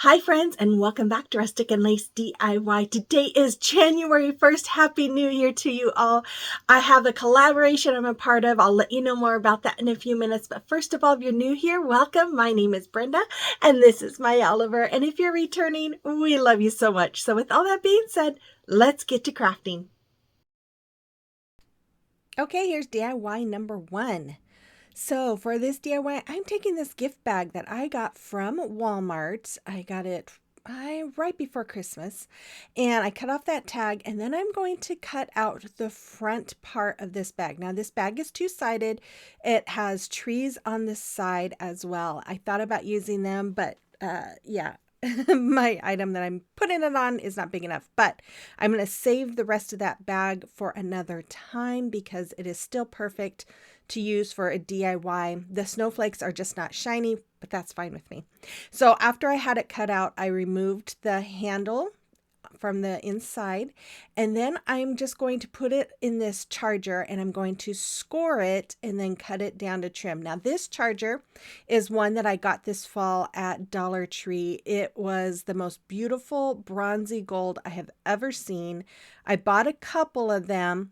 Hi friends, and welcome back to Rustic and Lace DIY. Today is January 1st. Happy New Year to you all. I have a collaboration I'm a part of. I'll let you know more about that in a few minutes. But first of all, if you're new here, welcome. My name is Brenda, and this is my Oliver. And if you're returning, we love you so much. So with all that being said, let's get to crafting. Okay, here's DIY number one. So for this DIY, I'm taking this gift bag that I got from Walmart. I got it right before Christmas, and I cut off that tag, and then I'm going to cut out the front part of this bag. Now this bag is two-sided. It has trees on the side as well. I thought about using them, but yeah. My item that I'm putting it on is not big enough, but I'm going to save the rest of that bag for another time because it is still perfect to use for a DIY. The snowflakes are just not shiny, but that's fine with me. So after I had it cut out, I removed the handle from the inside, and then I'm just going to put it in this charger, and I'm going to score it and then cut it down to trim. Now this charger is one that I got this fall at Dollar Tree. It was the most beautiful bronzy gold I have ever seen. I bought a couple of them,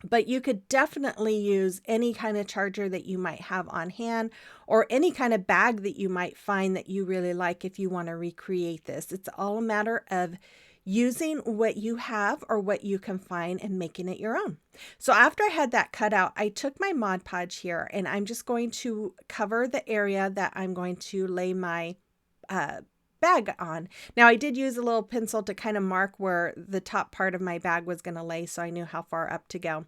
but you could definitely use any kind of charger that you might have on hand or any kind of bag that you might find that you really like if you want to recreate this. It's all a matter of using what you have or what you can find and making it your own. So after I had that cut out, I took my Mod Podge here, and I'm just going to cover the area that I'm going to lay my bag on. Now I did use a little pencil to kind of mark where the top part of my bag was going to lay, so I knew how far up to go.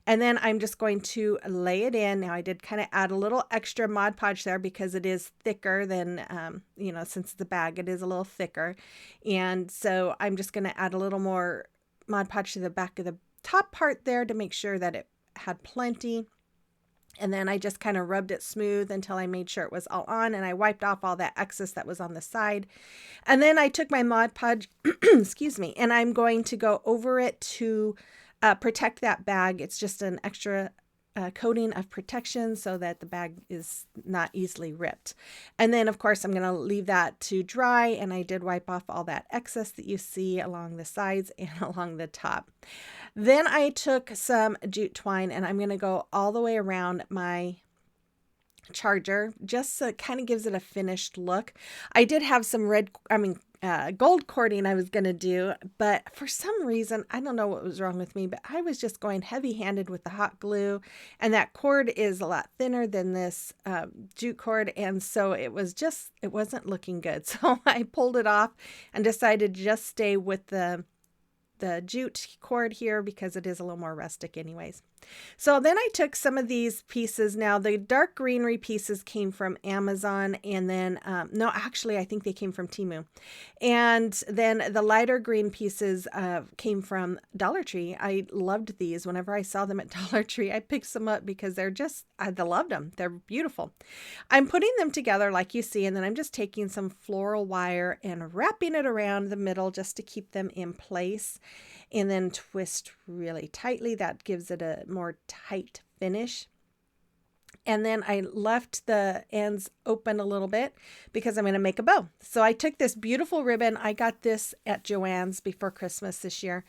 And then I'm just going to lay it in. Now I did kind of add a little extra Mod Podge there because it is thicker than, since the bag, it is a little thicker. And so I'm just going to add a little more Mod Podge to the back of the top part there to make sure that it had plenty. And then I just kind of rubbed it smooth until I made sure it was all on, and I wiped off all that excess that was on the side. And then I took my Mod Podge, excuse me, and I'm going to go over it to protect that bag. It's just an extra coating of protection so that the bag is not easily ripped. And then of course I'm going to leave that to dry, and I did wipe off all that excess that you see along the sides and along the top. Then I took some jute twine, and I'm going to go all the way around my charger, just so it kind of gives it a finished look. I did have some gold cording I was going to do, but for some reason, I don't know what was wrong with me, but I was just going heavy-handed with the hot glue, and that cord is a lot thinner than this jute cord, and so it wasn't looking good. So I pulled it off and decided to just stay with the jute cord here because it is a little more rustic anyways. So then I took some of these pieces. Now the dark greenery pieces came from Amazon, and then no, actually I think they came from Temu, and then the lighter green pieces came from Dollar Tree. I loved these. Whenever I saw them at Dollar Tree, I picked some up because I loved them. They're beautiful. I'm putting them together like you see, and then I'm just taking some floral wire and wrapping it around the middle just to keep them in place, and then twist really tightly. That gives it a more tight finish. And then I left the ends open a little bit because I'm going to make a bow. So I took this beautiful ribbon. I got this at Joann's before Christmas this year.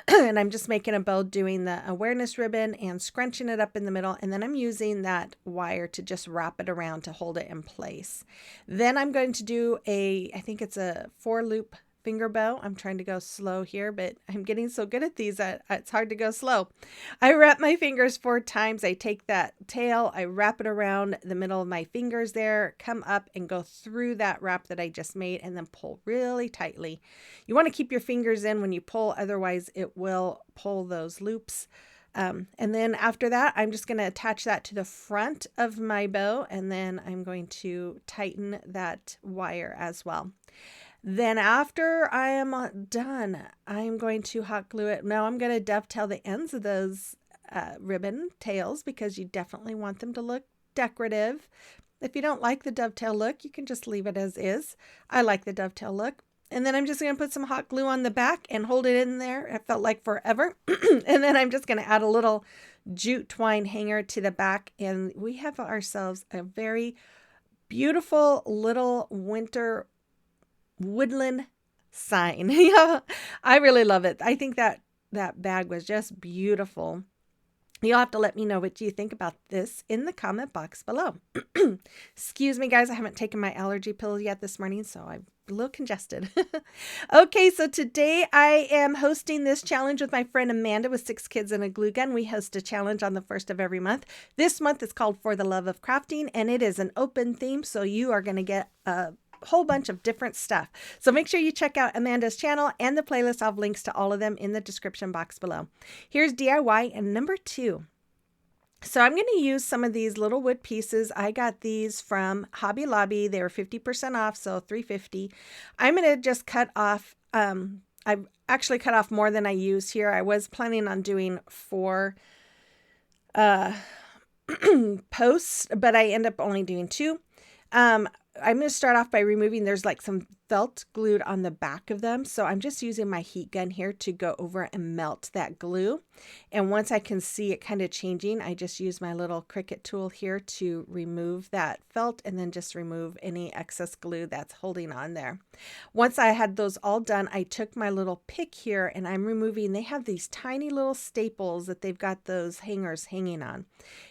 And I'm just making a bow doing the awareness ribbon and scrunching it up in the middle. And then I'm using that wire to just wrap it around to hold it in place. Then I'm going to do I think it's a 4-loop finger bow. I'm trying to go slow here, but I'm getting so good at these that it's hard to go slow. I wrap my fingers 4 times. I take that tail, I wrap it around the middle of my fingers there, come up and go through that wrap that I just made, and then pull really tightly. You want to keep your fingers in when you pull, otherwise it will pull those loops. And then after that, I'm just going to attach that to the front of my bow, and then I'm going to tighten that wire as well. Then after I am done, I'm going to hot glue it. Now I'm going to dovetail the ends of those ribbon tails because you definitely want them to look decorative. If you don't like the dovetail look, you can just leave it as is. I like the dovetail look. And then I'm just going to put some hot glue on the back and hold it in there. It felt like forever. And then I'm just going to add a little jute twine hanger to the back. And we have ourselves a very beautiful little winter woodland sign. Yeah, I really love it. I think that bag was just beautiful. You'll have to let me know what you think about this in the comment box below. Excuse me, guys. I haven't taken my allergy pill yet this morning, so I'm a little congested. Okay, so today I am hosting this challenge with my friend Amanda with 6 kids and a glue gun. We host a challenge on the first of every month. This month is called For the Love of Crafting, and it is an open theme, so you are going to get a whole bunch of different stuff. So make sure you check out Amanda's channel and the playlist. I'll have links to all of them in the description box below. Here's DIY and number 2. So I'm going to use some of these little wood pieces. I got these from Hobby Lobby. They were 50% off, so $3.50. I'm going to just cut off, I've actually cut off more than I use here. I was planning on doing 4 posts, but I end up only doing 2. I'm going to start off by removing, there's like some felt glued on the back of them. So I'm just using my heat gun here to go over and melt that glue. And once I can see it kind of changing, I just use my little Cricut tool here to remove that felt and then just remove any excess glue that's holding on there. Once I had those all done, I took my little pick here and I'm removing, they have these tiny little staples that they've got those hangers hanging on.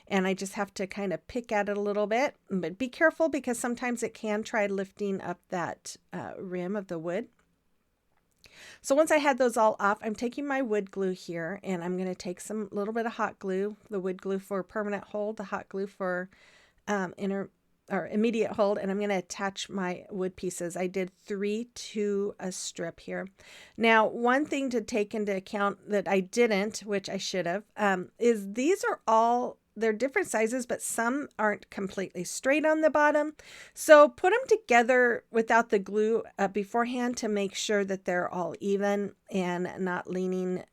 And I just have to kind of pick at it a little bit, but be careful because sometimes it can try lifting up that rim of the wood. So once I had those all off, I'm taking my wood glue here and I'm going to take some little bit of hot glue, the wood glue for permanent hold, the hot glue for immediate hold, and I'm going to attach my wood pieces. I did 3 to a strip here. Now, one thing to take into account that I didn't, which I should have, is these are all, they're different sizes, but some aren't completely straight on the bottom. So put them together without the glue beforehand to make sure that they're all even and not leaning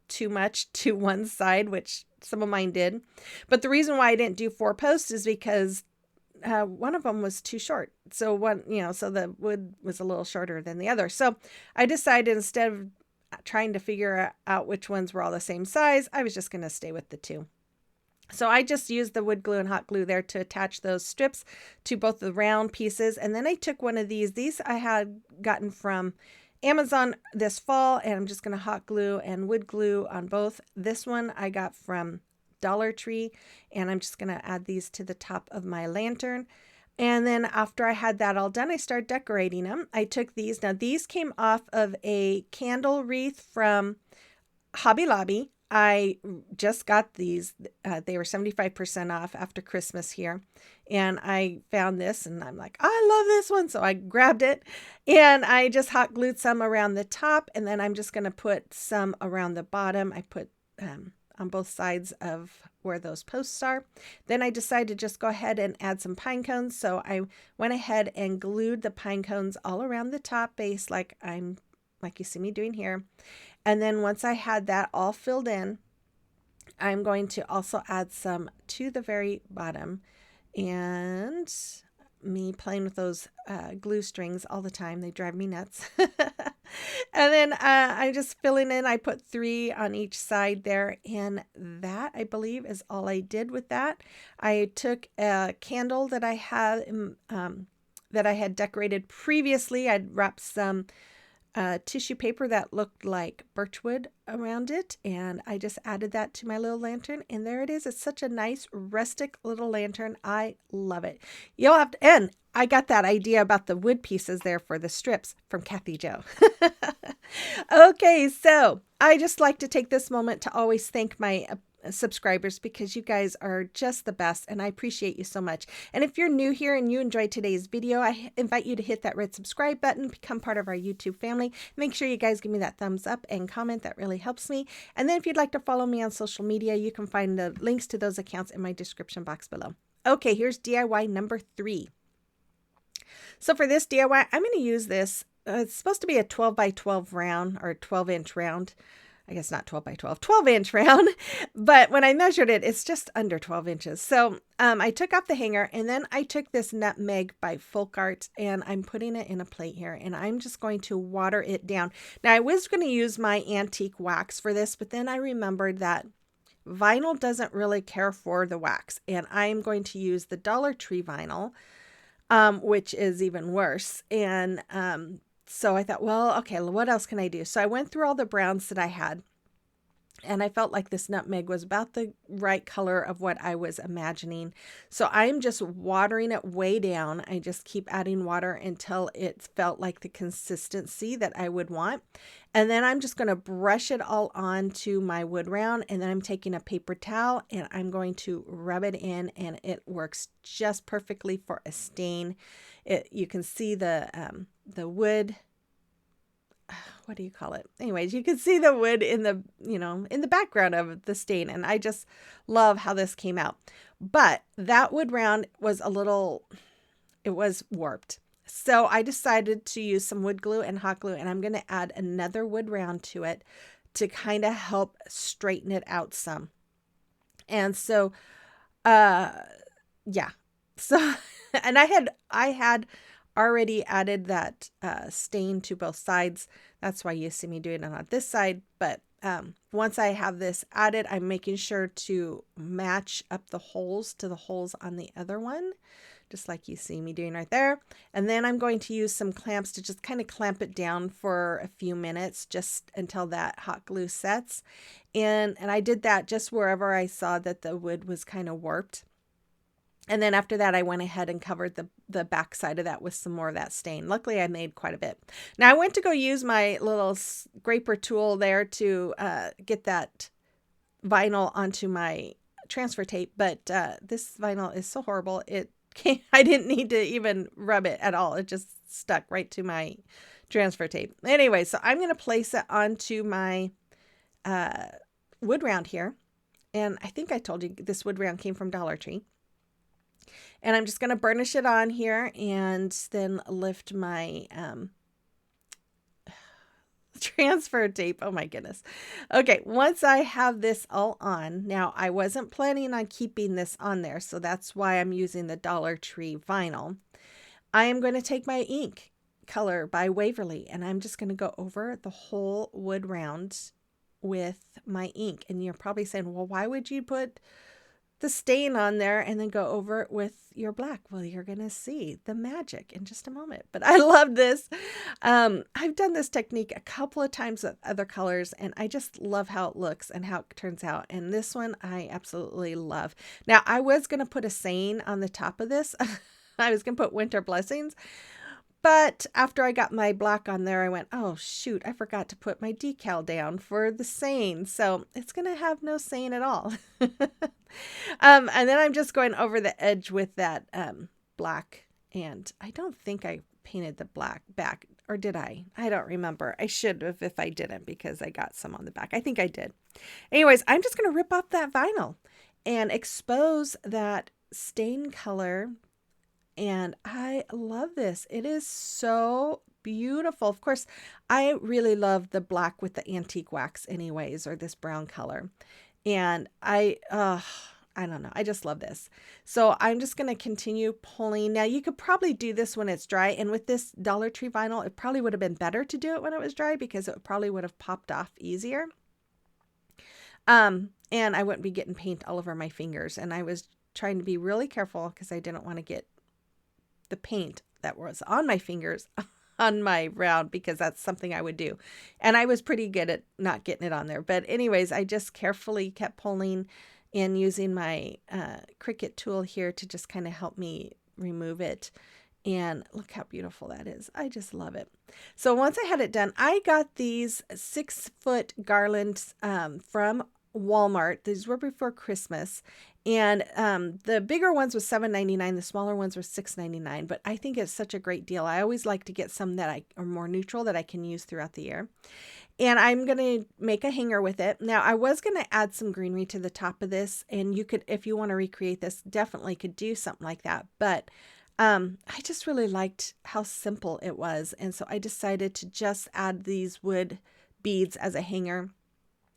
too much to one side, which some of mine did. But the reason why I didn't do 4 posts is because one of them was too short. So so the wood was a little shorter than the other. So I decided instead of trying to figure out which ones were all the same size, I was just going to stay with the 2. So I just used the wood glue and hot glue there to attach those strips to both the round pieces. And then I took one of these. These I had gotten from Amazon this fall, and I'm just going to hot glue and wood glue on both. This one I got from Dollar Tree, and I'm just going to add these to the top of my lantern. And then after I had that all done, I started decorating them. I took these. Now these came off of a candle wreath from Hobby Lobby. I just got these. They were 75% off after Christmas here. And I found this and I'm like, I love this one. So I grabbed it and I just hot glued some around the top. And then I'm just going to put some around the bottom. I put on both sides of where those posts are. Then I decided to just go ahead and add some pine cones. So I went ahead and glued the pine cones all around the top base like you see me doing here. And then once I had that all filled in, I'm going to also add some to the very bottom. And me playing with those glue strings all the time, they drive me nuts. And then I'm just filling in. I put 3 on each side there. And that, I believe, is all I did with that. I took a candle that I had decorated previously. I'd wrapped some tissue paper that looked like birchwood around it, and I just added that to my little lantern, and there it is. It's such a nice rustic little lantern. I love it. You'll have to, and I got that idea about the wood pieces there for the strips from Kathy Jo. Okay, so I just like to take this moment to always thank my subscribers because you guys are just the best and I appreciate you so much. And if you're new here and you enjoyed today's video, I invite you to hit that red subscribe button, become part of our YouTube family. Make sure you guys give me that thumbs up and comment. That really helps me. And then if you'd like to follow me on social media, you can find the links to those accounts in my description box below. Okay, here's DIY number 3. So for this DIY, I'm going to use this. It's supposed to be a 12 by 12 round or 12-inch round. I guess not 12 by 12, 12-inch round, but when I measured it, it's just under 12 inches. So I took off the hanger and then I took this nutmeg by Folk Art and I'm putting it in a plate here and I'm just going to water it down. Now I was going to use my antique wax for this, but then I remembered that vinyl doesn't really care for the wax and I'm going to use the Dollar Tree vinyl. which is even worse. And so I thought, well, okay, what else can I do? So I went through all the browns that I had, and I felt like this nutmeg was about the right color of what I was imagining. So I'm just watering it way down. I just keep adding water until it felt like the consistency that I would want. And then I'm just going to brush it all onto my wood round. And then I'm taking a paper towel and I'm going to rub it in, and it works just perfectly for a stain. You can see the wood, what do you call it? Anyways, you can see the wood in the, in the background of the stain. And I just love how this came out. But that wood round was it was warped. So I decided to use some wood glue and hot glue, and I'm going to add another wood round to it to kind of help straighten it out some. And so, yeah. So, and I had already added that stain to both sides. That's why you see me doing it on this side. But once I have this added, I'm making sure to match up the holes to the holes on the other one, just like you see me doing right there. And then I'm going to use some clamps to just kind of clamp it down for a few minutes, just until that hot glue sets. And I did that just wherever I saw that the wood was kind of warped. And then after that, I went ahead and covered the back side of that with some more of that stain. Luckily, I made quite a bit. Now, I went to go use my little scraper tool there to get that vinyl onto my transfer tape, but this vinyl is so horrible. I didn't need to even rub it at all. It just stuck right to my transfer tape. Anyway, so I'm going to place it onto my wood round here. And I think I told you this wood round came from Dollar Tree. And I'm just going to burnish it on here and then lift my transfer tape. Oh my goodness. Okay, once I have this all on, now I wasn't planning on keeping this on there, so that's why I'm using the Dollar Tree vinyl. I am going to take my ink color by Waverly, and I'm just going to go over the whole wood round with my ink. And you're probably saying, well, why would you put the stain on there and then go over it with your black? Well, you're going to see the magic in just a moment. But I love this. I've done this technique a couple of times with other colors, and I just love how it looks and how it turns out. And this one I absolutely love. Now, I was going to put a saying on the top of this. I was going to put Winter Blessings. But after I got my black on there, I went, oh, shoot, I forgot to put my decal down for the saying. So it's going to have no saying at all. And then I'm just going over the edge with that black. And I don't think I painted the black back, or did I? I don't remember. I should have if I didn't, because I got some on the back. I think I did. Anyways, I'm just going to rip off that vinyl and expose that stain color. And I love this. It is so beautiful. Of course, I really love the black with the antique wax anyways, or this brown color. And I don't know. I just love this. So I'm just going to continue pulling. Now, you could probably do this when it's dry. And with this Dollar Tree vinyl, it probably would have been better to do it when it was dry, because it probably would have popped off easier. And I wouldn't be getting paint all over my fingers. And I was trying to be really careful because I didn't want to get the paint that was on my fingers on my round, because that's something I would do. And I was pretty good at not getting it on there. But anyways, I just carefully kept pulling and using my Cricut tool here to just kind of help me remove it. And look how beautiful that is. I just love it. So once I had it done, I got these 6-foot garlands from Walmart. These were before Christmas. And the bigger ones was $7.99. The smaller ones were $6.99. But I think it's such a great deal. I always like to get some that are more neutral that I can use throughout the year. And I'm going to make a hanger with it. Now, I was going to add some greenery to the top of this. And you could, if you want to recreate this, definitely could do something like that. But I just really liked how simple it was. And so I decided to just add these wood beads as a hanger.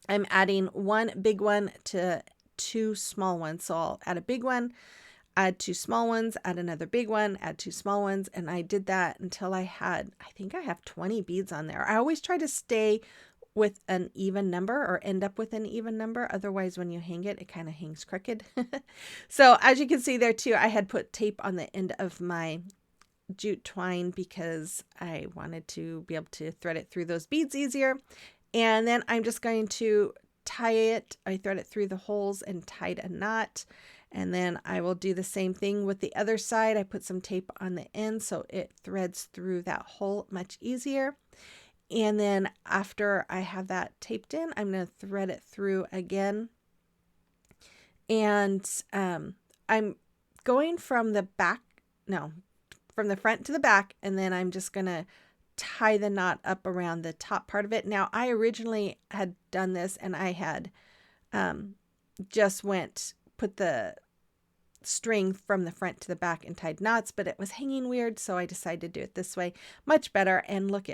I'm adding one big one to 2 small ones. So I'll add a big one, add 2 small ones, add another big one, add 2 small ones. And I did that until I think I have 20 beads on there. I always try to stay with an even number, or end up with an even number. Otherwise, when you hang it, it kind of hangs crooked. So as you can see there too, I had put tape on the end of my jute twine because I wanted to be able to thread it through those beads easier. And then I'm just going to tie it. I thread it through the holes and tied a knot. And then I will do the same thing with the other side. I put some tape on the end so it threads through that hole much easier. And then after I have that taped in, I'm going to thread it through again. And I'm going from the back, no, from the front to the back, and then I'm just going to tie the knot up around the top part of it. Now, I originally had done this and I had just put the string from the front to the back and tied knots, but it was hanging weird, so I decided to do it this way. Much better. And look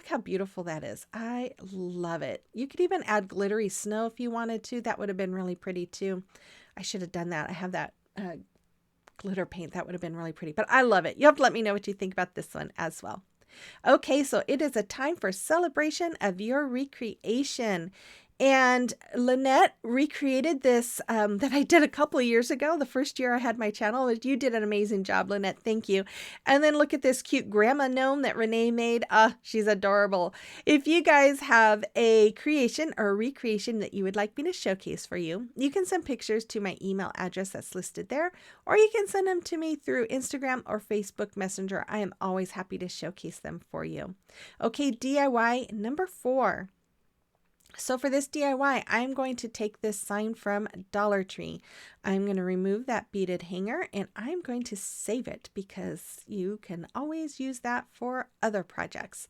how beautiful that is. I love it. You could even add glittery snow if you wanted to. That would have been really pretty too. I should have done that. I have that glitter paint. That would have been really pretty, but I love it. You have to let me know what you think about this one as well. Okay, so it is a time for celebration of your recreation. And Lynette recreated this that I did a couple of years ago, the first year I had my channel. You did an amazing job, Lynette. Thank you. And then look at this cute grandma gnome that Renee made. She's adorable. If you guys have a creation or a recreation that you would like me to showcase for you, you can send pictures to my email address that's listed there, or you can send them to me through Instagram or Facebook Messenger. I am always happy to showcase them for you. Okay, DIY number 4. So for this DIY, I'm going to take this sign from Dollar Tree. I'm going to remove that beaded hanger and I'm going to save it because you can always use that for other projects.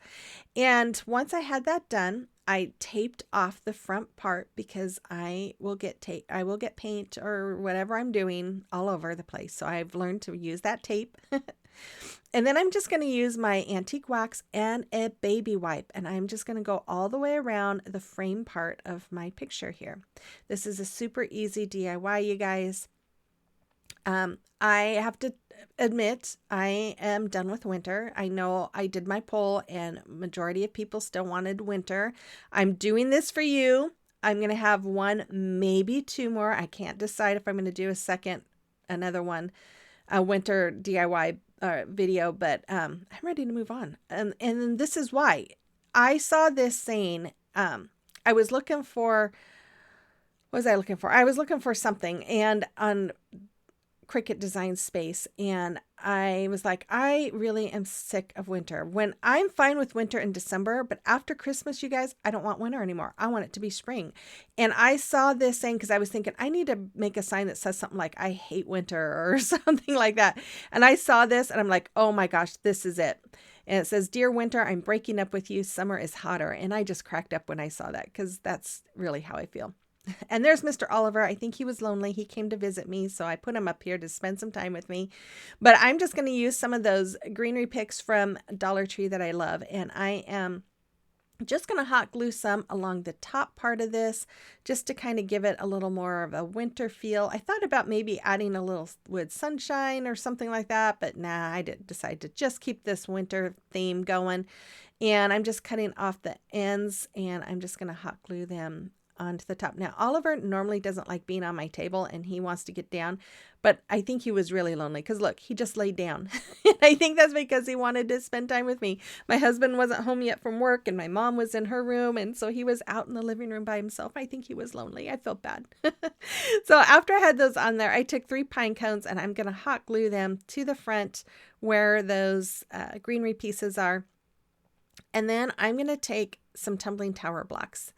And once I had that done, I taped off the front part because I will get paint or whatever I'm doing all over the place. So I've learned to use that tape. And then I'm just going to use my antique wax and a baby wipe, and I'm just going to go all the way around the frame part of my picture here. This is a super easy DIY, you guys. I have to admit, I am done with winter. I know I did my poll and majority of people still wanted winter. I'm doing this for you. I'm going to have one, maybe 2 more. I can't decide if I'm going to do another one, a winter DIY video, but I'm ready to move on. And this is why. I saw this saying, I was looking for, what was I looking for? I was looking for something and on Cricut Design Space, and I was like, I really am sick of winter. When I'm fine with winter in December, but after Christmas, you guys, I don't want winter anymore. I want it to be spring. And I saw this saying, because I was thinking, I need to make a sign that says something like, I hate winter or something like that. And I saw this and I'm like, oh my gosh, this is it. And it says, Dear Winter, I'm breaking up with you. Summer is hotter. And I just cracked up when I saw that because that's really how I feel. And there's Mr. Oliver. I think he was lonely. He came to visit me, so I put him up here to spend some time with me. But I'm just going to use some of those greenery picks from Dollar Tree that I love. And I am just going to hot glue some along the top part of this just to kind of give it a little more of a winter feel. I thought about maybe adding a little wood sunshine or something like that, but nah, I did decide to just keep this winter theme going. And I'm just cutting off the ends and I'm just going to hot glue them onto the top. Now, Oliver normally doesn't like being on my table and he wants to get down, but I think he was really lonely because look, he just laid down. I think that's because he wanted to spend time with me. My husband wasn't home yet from work and my mom was in her room, and so he was out in the living room by himself. I think he was lonely. I felt bad. So after I had those on there, I took 3 pine cones and I'm going to hot glue them to the front where those greenery pieces are. And then I'm going to take some tumbling tower blocks.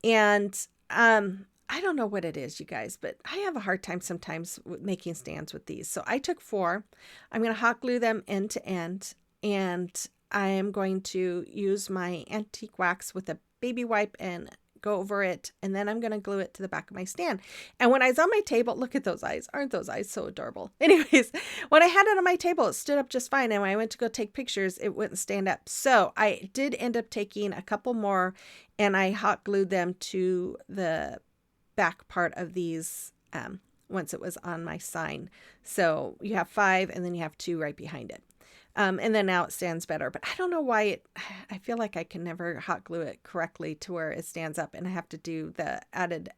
And I don't know what it is, you guys, but I have a hard time sometimes with making stands with these. So I took 4. I'm going to hot glue them end to end. And I am going to use my antique wax with a baby wipe and go over it. And then I'm going to glue it to the back of my stand. And when I was on my table, look at those eyes. Aren't those eyes so adorable? Anyways, when I had it on my table, it stood up just fine. And when I went to go take pictures, it wouldn't stand up. So I did end up taking a couple more and I hot glued them to the back part of these once it was on my sign. So you have 5 and then you have 2 right behind it. And then now it stands better, but I don't know why I feel like I can never hot glue it correctly to where it stands up and I have to do the added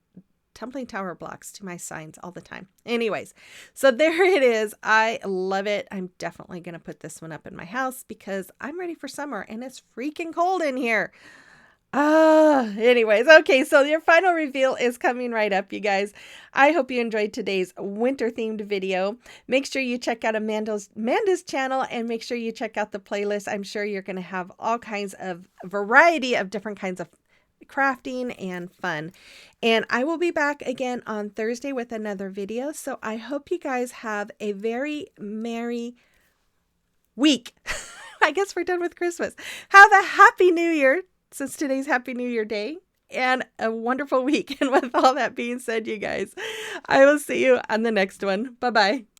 tumbling tower blocks to my signs all the time. Anyways, so there it is. I love it. I'm definitely going to put this one up in my house because I'm ready for summer and it's freaking cold in here. Anyways, okay, so your final reveal is coming right up, you guys. I hope you enjoyed today's winter themed video. Make sure you check out Amanda's channel and make sure you check out the playlist. I'm sure you're going to have all kinds of variety of different kinds of crafting and fun. And I will be back again on Thursday with another video. So I hope you guys have a very merry week. I guess we're done with Christmas. Have a happy New Year, since today's Happy New Year Day, and a wonderful week. And with all that being said, you guys, I will see you on the next one. Bye-bye.